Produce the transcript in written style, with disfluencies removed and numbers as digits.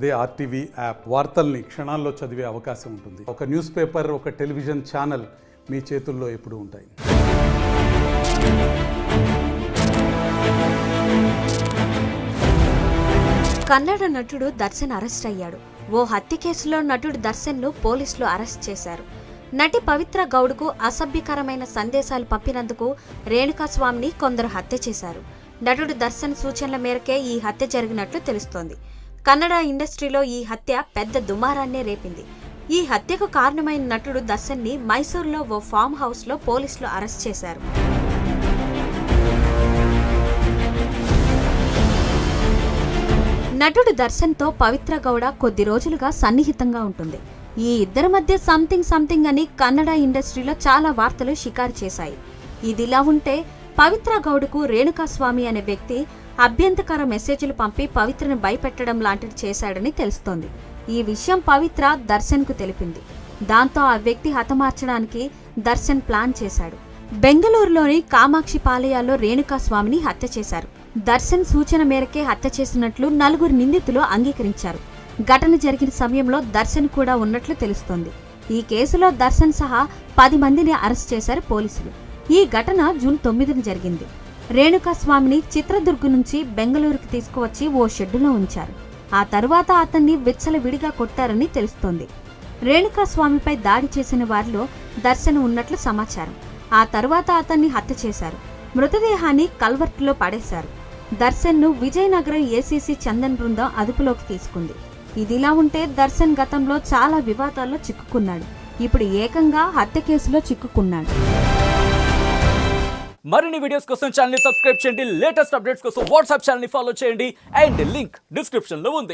అదే RTV app వార్తల్ని క్షణాల్లో చదివే అవకాశం ఉంటుంది. ఒక న్యూస్ పేపర్, ఒక టెలివిజన్ ఛానల్ మీ చేతుల్లో ఎప్పుడూ ఉంటాయి. కన్నడ నటుడు దర్శన్ అరెస్ట్ అయ్యాడు. ఓ హత్య కేసులో నటుడు దర్శన్ను పోలీసులు అరెస్ట్ చేశారు. నటి పవిత్ర గౌడ్కు అసభ్యకరమైన సందేశాలు పంపినందుకు రేణుకాస్వామిని కొందరు హత్య చేశారు. నటుడు దర్శన్ సూచనల మేరకే ఈ హత్య జరిగినట్లు తెలుస్తోంది. కన్నడ ఇండస్ట్రీలో ఈ హత్య పెద్ద దుమారాన్నే రేపింది. ఈ హత్యకు కారణమైన నటుడు దర్శన్ని మైసూర్లో ఓ ఫామ్ హౌస్లో పోలీసులు అరెస్ట్ చేశారు. నటుడు దర్శన్తో పవిత్ర గౌడ కొద్ది రోజులుగా సన్నిహితంగా ఉంటుంది. ఈ ఇద్దరి మధ్య సంథింగ్ అని కన్నడ ఇండస్ట్రీలో చాలా వార్తలు షికారు చేశాయి. ఇదిలా ఉంటే పవిత్ర గౌడకు రేణుకాస్వామి అనే వ్యక్తి అభ్యంతకర మెసేజ్లు పంపి పవిత్రను భయపెట్టడం లాంటిది చేశాడని తెలుస్తోంది. ఈ విషయం పవిత్ర దర్శన్కు తెలిపింది. దాంతో ఆ వ్యక్తి హతమార్చడానికి దర్శన్ ప్లాన్ చేశాడు. బెంగళూరులోని కామాక్షి పాలయాల్లో రేణుకాస్వామిని హత్య చేశారు. దర్శన్ సూచన మేరకే హత్య చేసినట్లు 4 నిందితులు అంగీకరించారు. ఘటన జరిగిన సమయంలో దర్శన్ కూడా ఉన్నట్లు తెలుస్తోంది. ఈ కేసులో దర్శన్ సహా 10 మందిని అరెస్ట్ చేశారు పోలీసులు. ఈ ఘటన జూన్ 9న జరిగింది. రేణుకాస్వామిని చిత్రదుర్గ్ నుంచి బెంగళూరుకు తీసుకువచ్చి ఓ షెడ్డులో ఉంచారు. ఆ తరువాత అతన్ని విచ్చలవిడిగా కొట్టారని తెలుస్తోంది. రేణుకాస్వామిపై దాడి చేసిన వారిలో దర్శన్ ఉన్నట్లు సమాచారం. ఆ తరువాత అతన్ని హత్య చేశారు. మృతదేహాన్ని కల్వర్టులో పడేశారు. దర్శన్ను విజయనగరం ఏసీసీ చందన్ బృందం అదుపులోకి తీసుకుంది. ఇదిలా ఉంటే దర్శన్ గతంలో చాలా వివాదాల్లో చిక్కుకున్నాడు. ఇప్పుడు ఏకంగా హత్య కేసులో చిక్కుకున్నాడు. మరిన్ని వీడియోస్ కోసం ఛానల్ ని సబ్స్క్రైబ్ చేయండి. లేటెస్ట్ అప్డేట్స్ కోసం వాట్సాప్ ఛానల్ ని ఫాలో చేయండి. అండ్ లింక్ డిస్క్రిప్షన్ లో ఉంది.